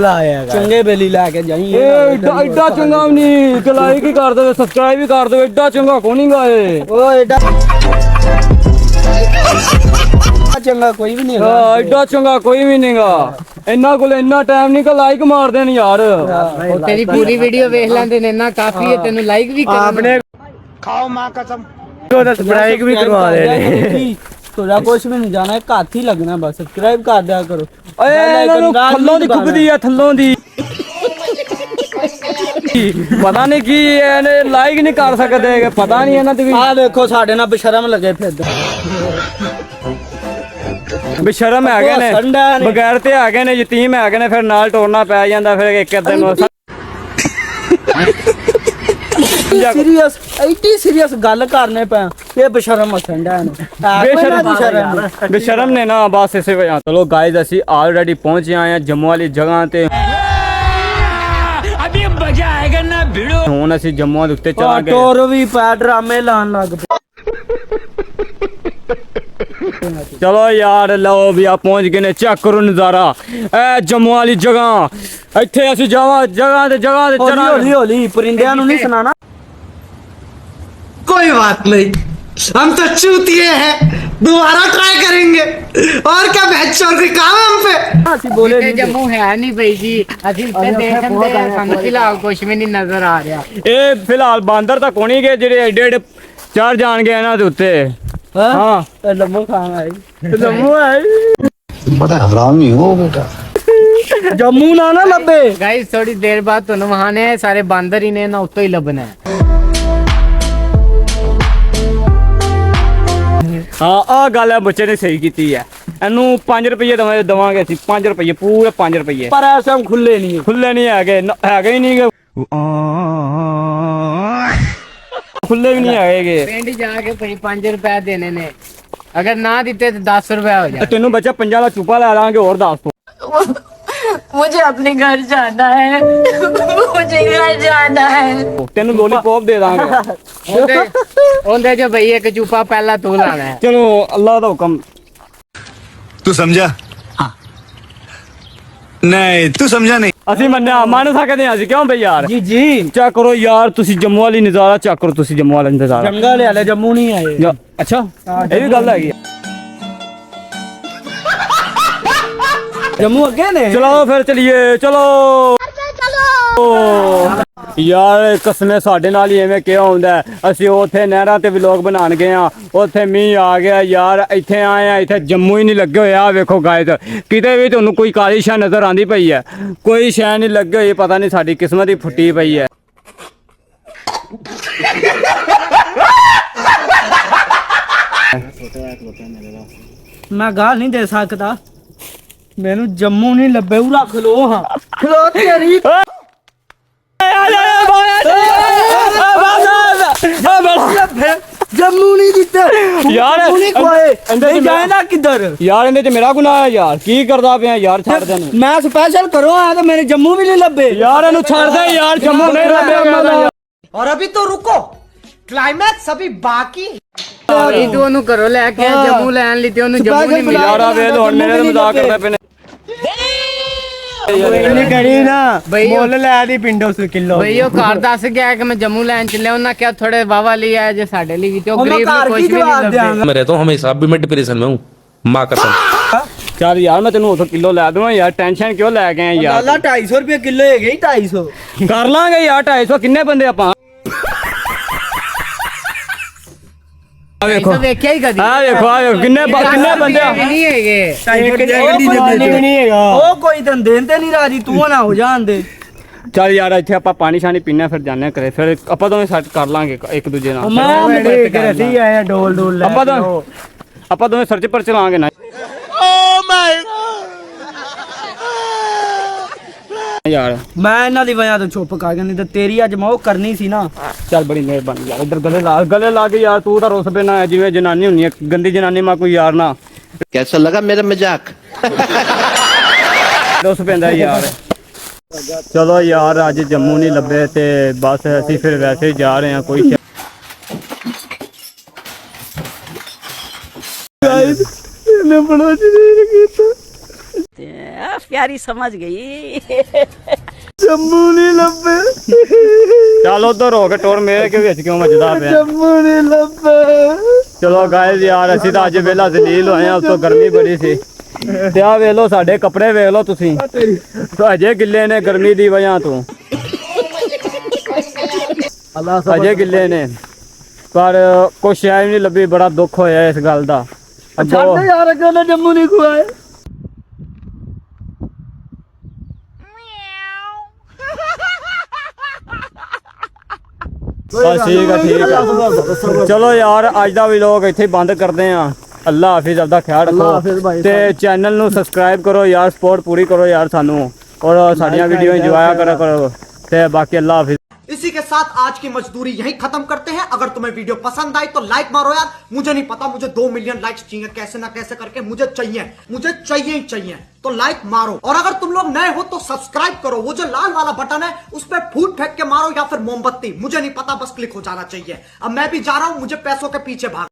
चंगे बेली लैके जाई एडा चंगा नहीं कि लाइक ही कर दो सब्सक्राइब भी कर दो एडा चंगा को नहीं गाए ओ एडा चंगा कोई भी नहीं है एडा चंगा कोई भी नहीं गा इन्ना को इन्ना टाइम नहीं कि लाइक मार देन यार तेरी पूरी वीडियो देख लेंदे ने ना काफी है तेनु लाइक भी करना आपने खाओ मां कसम तो सब्सक्राइब भी करवा दे तोरा कुछ भी नहीं जाना है हाथ ही लगना बस सब्सक्राइब कर दिया करो ਓਏ ਥੱਲੋਂ ਦੀ ਖੁੱਬਦੀ ਆ ਥੱਲੋਂ ਦੀ ਪਤਾ ਨਹੀਂ ਕੀ ਇਹਨੇ ਲਾਈਕ ਨਹੀਂ ਕਰ ਸਕਦੇ ਪਤਾ ਨਹੀਂ ਇਹਨਾਂ ਦੀ ਆ ਦੇਖੋ ਸਾਡੇ ਨਾਲ ਬਸ਼ਰਮ ਲੱਗੇ ਫਿਰਦੇ ਬੇਸ਼ਰਮ ਹੈਗੇ ਨੇ ਬਗੈਰ ਤੇ ਹੈਗੇ ਨੇ ਯਤੀਮ ਹੈਗੇ ਨੇ ਫਿਰ ਨਾਲ ਟੋਰਨਾ ਪੈ ਜਾਂਦਾ ਫਿਰ ਇੱਕ ਅੱਧੇ ਨੂੰ सीरियस इतनी सीरियस गल करने पे ये बेशरम हसंडा है बेशरम ने ना बस इसे वजह चलो गाइस ਅਸੀਂ ऑलरेडी पहुंचे आए हैं जम्मू वाली जगह ਤੇ अभी मजा आएगा ना भिड़ो ਹੁਣ ਅਸੀਂ ਜੰਮੂ ਦੇ ਉੱਤੇ ਚਲਾ ਗਏ ਟੋਰ ਵੀ ਪੈ ਡਰਾਮੇ ਲਾਣ ਲੱਗ ਪਏ चलो यार लो भी आप पहुंच गए ने चेक करो नजारा ए जम्मू वाली जगह ਇੱਥੇ ਅਸੀਂ ਜਾਵਾਂ ਜਗ੍ਹਾ ਤੇ ਚਲਾ ਹੌਲੀ ਹੌਲੀ ਪਰਿੰਦਿਆਂ ਨੂੰ ਨਹੀਂ ਸੁਣਾਣਾ कोई बात नहीं हम तो चूतिए हैं दोबारा ट्राई करेंगे और क्या बहचोर कोई काम है हम पे ਅਸੀਂ ਬੋਲੇ ਨਹੀਂ जम्मू है नहीं भाई जी ਅਸੀਂ ਤੇ ਦੇਖਦੇ ਆ ਸਾਨੂੰ ਫਿਲਹਾਲ ਕੁਝ ਵੀ ਨਹੀਂ ਨਜ਼ਰ ਆ ਰਿਹਾ ਇਹ ਫਿਲਹਾਲ ਬਾਂਦਰ ਤਾਂ ਕੋਣੀ ਗਏ ਜਿਹੜੇ ਐਡੇ ਐਡੇ ਚਾਰ ਜਾਣ ਗਏ ਇਹਨਾਂ ਦੇ ਉੱਤੇ ਹਾਂ ਲੰਮੋ ਖਾਣ ਆਈ ਲੰਮੋ ਆਈ बड़ा हरामी हो बेटा ਜੰਮੂ ਨਾ ਲੱਭੇ गाइस थोड़ी देर बाद ਤੁਹਾਨੂੰ ਵਹਾਨੇ ਸਾਰੇ ਬਾਂਦਰ ਹੀ ਨੇ ਨਾ ਉੱਤੋਂ ਹੀ ਲੱਭਣਾ ਹੈ ਹਾਂ ਆ ਗੱਲ ਹੈ ਬੱਚੇ ਨੇ ਸਹੀ ਕੀਤੀ ਹੈ ਇਹਨੂੰ 5 ਰੁਪਏ ਦਵਾਂਗੇ ਅਸੀਂ 5 ਰੁਪਏ ਪੂਰੇ 5 ਰੁਪਏ ਪਰ ਐਸੇ ਹਮ ਖੁੱਲੇ ਨਹੀਂ ਖੁੱਲੇ ਨਹੀਂ ਹੈਗੇ ਹੈਗੇ ਹੀ ਨਹੀਂ ਗੇ ਖੁੱਲੇ ਵੀ ਨਹੀਂ ਹੈਗੇ ਪਿੰਡ ਜਾ ਕੇ ਭਾਈ 5 ਰੁਪਏ ਦੇਣੇ ਨੇ ਅਗਰ ਨਾ ਦਿੱਤੇ ਤਾਂ 10 ਰੁਪਏ ਹੋ ਜਾਏ ਤੈਨੂੰ ਬੱਚਾ 50 ਦਾ ਚੂਪਾ ਲੈ ਲਾਂਗੇ ਹੋਰ ਦੱਸ ਤੂੰ मुझे अपने घर जाना है मुझे घर जाना है ਤੈਨੂੰ ਲੋਲੀਪੌਪ ਦੇ ਦਾਂਗੇ ਉਹਦੇ ਜੋ ਭਾਈ ਇੱਕ ਚੂਪਾ ਪਹਿਲਾਂ ਤੂੰ ਲਾਣਾ ਹੈ ਚਲੋ ਅੱਲਾ ਦਾ ਹੁਕਮ तू समझा नहीं तू समझा नहीं ਅਸੀਂ ਮੰਨ ਸਕਦੇ ਹਾਂ ਅਸੀਂ ਕਿਉਂ ਬਈ ਯਾਰ ਜੀ ਜੀ ਚੈੱਕ ਕਰੋ ਯਾਰ ਤੁਸੀਂ ਜੰਮੂ ਵਾਲੀ ਨਜ਼ਾਰਾ ਚੈੱਕ ਕਰੋ ਤੁਸੀਂ ਜੰਮੂ ਵਾਲਾ ਨਜ਼ਾਰਾ ਜੰਗਲ ਵਾਲੇ ਜੰਮੂ ਨਹੀਂ ਆਏ ਅੱਛਾ ਇਹ ਵੀ ਗੱਲ ਹੈਗੀ ਜੰਮੂ ਅੱਗੇ ਨੇ ਚਲੋ ਫਿਰ ਚਲੀਏ ਚਲੋ ਯਾਰ ਕਸਮੇ ਸਾਡੇ ਨਾਲ ਹੀ ਐਵੇਂ ਕਿਉਂ ਹੁੰਦਾ ਅਸੀਂ ਉੱਥੇ ਨਹਿਰਾਂ ਤੇ ਵਲੌਗ ਬਣਾਉਣ ਗਏ ਆ ਉੱਥੇ ਮੀਂਹ ਆ ਗਿਆ ਯਾਰ ਇੱਥੇ ਆਏ ਆ ਇੱਥੇ ਜੰਮੂ ਹੀ ਨਹੀਂ ਲੱਗੇ ਹੋਏ ਆ ਵੇਖੋ ਗਾਇਸ ਕਿਤੇ ਵੀ ਤੁਹਾਨੂੰ ਕੋਈ ਕਾਲੀ ਸ਼ੈ ਨਜ਼ਰ ਆਂਦੀ ਪਈ ਹੈ ਕੋਈ ਸ਼ੈ ਨਹੀਂ ਲੱਗੀ ਹੋਈ ਪਤਾ ਨਹੀਂ ਸਾਡੀ ਕਿਸਮਤ ਹੀ ਫੁੱਟੀ ਪਈ ਹੈ ਮੈਂ ਗਾਲ ਨਹੀਂ ਦੇ ਸਕਦਾ ਮੈਨੂੰ ਜੰਮੂ ਨਹੀਂ ਲੱਭੇ ਉਰਾ ਖਲੋ ਹਾਂ ਖਲੋ ਤੇਰੀ ਜੰਮੂ ਨਹੀਂ ਦਿੱਤੇ ਯਾਰ ਨਹੀਂ ਕੋਏ ਨਹੀਂ ਜਾਣਾ ਕਿੱਧਰ ਯਾਰ ਇਹਦੇ ਚ ਮੇਰਾ ਗੁਨਾਹ ਹੈ ਯਾਰ ਕੀ ਕਰਦਾ ਪਿਆ ਯਾਰ ਛੱਡ ਦੇ ਨੂੰ ਮੈਂ ਸਪੈਸ਼ਲ ਕਰੋ ਆ ਤੇ ਮੇਰੇ ਜੰਮੂ ਵੀ ਨਹੀਂ ਲੱਭੇ ਯਾਰ ਇਹਨੂੰ ਛੱਡ ਦੇ ਯਾਰ ਜੰਮੂ ਨਹੀਂ ਲੱਭਿਆ और अभी तो रुको क्लाइमैक्स अभी बाकी ਇਹ ਤੂੰ ਉਹਨੂੰ ਘਰੋਂ ਲੈ ਕੇ ਆ ਜੰਮੂ ਲੈਣ ਲਈ ਤੇ ਉਹਨੂੰ ਜੰਮੂ ਨਹੀਂ ਮਿਲਿਆ ਯਾਰ ਆ ਵੇ ਹੁਣ ਮੇਰੇ ਮਜ਼ਾਕ ਕਰਦਾ ਪਏ ਨੇ ਇਹਨੇ ਕਰੀ ਨਾ ਬਈ ਮੁੱਲ ਲੈ ਦੀ ਪਿੰਡੋਂ ਕਿਲੋ ਬਈ ਉਹ ਘਰ ਦੱਸ ਗਿਆ ਕਿ ਮੈਂ ਜੰਮੂ ਲੈਣ ਚੱਲਿਆ ਉਹਨਾਂ ਕਿਹਾ ਥੋੜੇ ਵਾਵਾ ਲਈ ਆਇਆ ਜੇ ਸਾਡੇ ਲਈ ਵੀ ਤੇ ਉਹ ਗਰੀਬ ਨੂੰ ਕੁਝ ਵੀ ਨਹੀਂ ਲੱਭਿਆ मैं रहता हूँ हमेशा भी मैं डिप्रेशन में हूँ माँ कसम ਚੱਲ ਯਾਰ ਮੈਂ ਤੈਨੂੰ ਉਥੋਂ ਕਿਲੋ ਲੈ ਦਵਾਂ ਯਾਰ ਟੈਨਸ਼ਨ ਕਿਉਂ ਲੈ ਕੇ ਆਇਆ ਯਾਰ ਲਾਲਾ 250 ਰੁਪਏ ਕਿਲੋ ਹੈਗੇ 250 ਕਰ ਲਾਂਗੇ ਯਾਰ 250 ਕਿੰਨੇ ਬੰਦੇ ਆਪਾਂ ਆ ਵੇਖੋ ਵੇਖਿਆ ਹੀ ਕਦੀ ਆ ਵੇਖੋ ਕਿੰਨੇ ਬੰਦੇ ਆ ਨਹੀਂ ਹੈਗੇ ਇੱਕ ਜਗ੍ਹਾ ਨਹੀਂ ਹੈਗਾ ਉਹ ਕੋਈ ਤਾਂ ਦੇਣ ਤੇ ਨਹੀਂ ਰਾਜੀ ਤੂੰ ਨਾ ਹੋ ਜਾਣ ਦੇ ਚੱਲ ਯਾਰ ਇੱਥੇ ਆਪਾਂ ਪਾਣੀ ਸ਼ਾਨੀ ਪੀਣਾ ਫਿਰ ਜਾਣੇ ਘਰੇ ਫਿਰ ਆਪਾਂ ਦੋਵੇਂ ਸੈੱਟ ਕਰ ਲਾਂਗੇ ਇੱਕ ਦੂਜੇ ਨਾਲ ਮੈਂ ਦੇਖ ਰਹੀ ਆਇਆ ਡੋਲ ਲੈ ਆਪਾਂ ਦੋਵੇਂ ਸਰਚ ਪਰ ਚਲਾਵਾਂਗੇ ਨਾ ਯਾਰ ਮੈਂ ਇਹਨਾਂ ਦੀ ਵਜ੍ਹਾ ਤੋਂ ਚੁੱਪ ਕਰ ਗਿਆ ਨਹੀਂ ਤਾਂ ਤੇਰੀ ਅੱਜ ਮੈਂ ਉਹ ਕਰਨੀ ਸੀ ਨਾ ਚੱਲ ਬੜੀ ਮਿਹਰਬਾਨੀ ਯਾਰ ਇੱਧਰ ਗਲੇ ਲਾ ਕੇ ਯਾਰ ਤੂੰ ਤਾਂ ਰੁੱਸ ਪੈਣਾ ਜਿਵੇਂ ਜਨਾਨੀ ਹੁੰਦੀ ਹੈ ਗੰਦੀ ਜਨਾਨੀ ਮਾ ਕੋਈ ਯਾਰ ਨਾ कैसा लगा मेरा मजाक ਰੁੱਸ ਪੈਂਦਾ ਯਾਰ ਚਲੋ ਯਾਰ ਅੱਜ ਜੰਮੂ ਨਹੀਂ ਲੱਭੇ ਤੇ ਬਸ ਅਸੀਂ ਫਿਰ ਵੈਸੇ ਹੀ ਜਾ ਰਹੇ ਹਾਂ ਕੋਈ कहते हैं। प्यारी समझ गई। जम्मू नहीं लब्बे, ਚੱਲ ਉਧਰ ਹੋ ਕੇ ਟੋਰ ਮੇਰੇ ਕੇ ਵਿੱਚ ਕਿਉਂ ਵੱਜਦਾ ਪਿਆ। जम्मू नहीं लब्बे। ਚਲੋ ਗਾਇਜ਼ ਯਾਰ ਅਸੀਂ ਤਾਂ ਅੱਜ ਵੇਲਾ ਜ਼ਲੀਲ ਹੋਏ ਆ, ਉੱਤੋਂ ਗਰਮੀ ਬੜੀ ਸੀ। ਤੇ ਆ ਵੇਖ ਲਓ ਸਾਡੇ ਕੱਪੜੇ ਵੇਖ ਲਓ ਤੁਸੀਂ, ਅਜੇ ਗਿੱਲੇ ਨੇ ਗਰਮੀ ਦੀ ਵਜ੍ਹਾ ਤੋਂ, ਅਜੇ ਗਿੱਲੇ ਨੇ। ਪਰ ਕੁਛ ਸ਼ਾਇਦ ਨਹੀਂ ਲੱਭੀ, ਬੜਾ ਦੁੱਖ ਹੋਇਆ ਇਸ ਗੱਲ ਦਾ। ਅੱਗੋਂ छाड़ यार अकेले जम्मू नहीं खुआए। ਬਸ ਠੀਕ ਹੈ। ਚਲੋ ਯਾਰ ਅੱਜ ਦਾ ਵਲੌਗ ਇੱਥੇ ਬੰਦ ਕਰਦੇ ਆ। ਅੱਲਾ ਹਾਫਿਜ਼, ਆਪਦਾ ਖਿਆਲ ਰੱਖੋ ਤੇ ਚੈਨਲ ਨੂੰ ਸਬਸਕ੍ਰਾਈਬ ਕਰੋ ਯਾਰ, ਸਪੋਰਟ ਪੂਰੀ ਕਰੋ ਯਾਰ ਸਾਨੂੰ, ਔਰ ਸਾਡੀਆਂ ਵੀਡੀਓ ਇੰਜੋਏ ਕਰਾ ਕਰੋ ਤੇ ਬਾਕੀ ਅੱਲਾ ਹਾਫਿਜ਼। इसी के साथ आज की मजदूरी यहीं खत्म करते हैं। अगर तुम्हें वीडियो पसंद आई तो लाइक मारो यार। मुझे नहीं पता, मुझे 2 मिलियन लाइक्स चाहिए, कैसे ना कैसे करके मुझे चाहिए ही चाहिए। तो लाइक मारो, और अगर तुम लोग नए हो तो सब्सक्राइब करो। वो जो लाल वाला बटन है उस पर फूट फेंक के मारो या फिर मोमबत्ती, मुझे नहीं पता, बस क्लिक हो जाना चाहिए। अब मैं भी जा रहा हूं, मुझे पैसों के पीछे भाग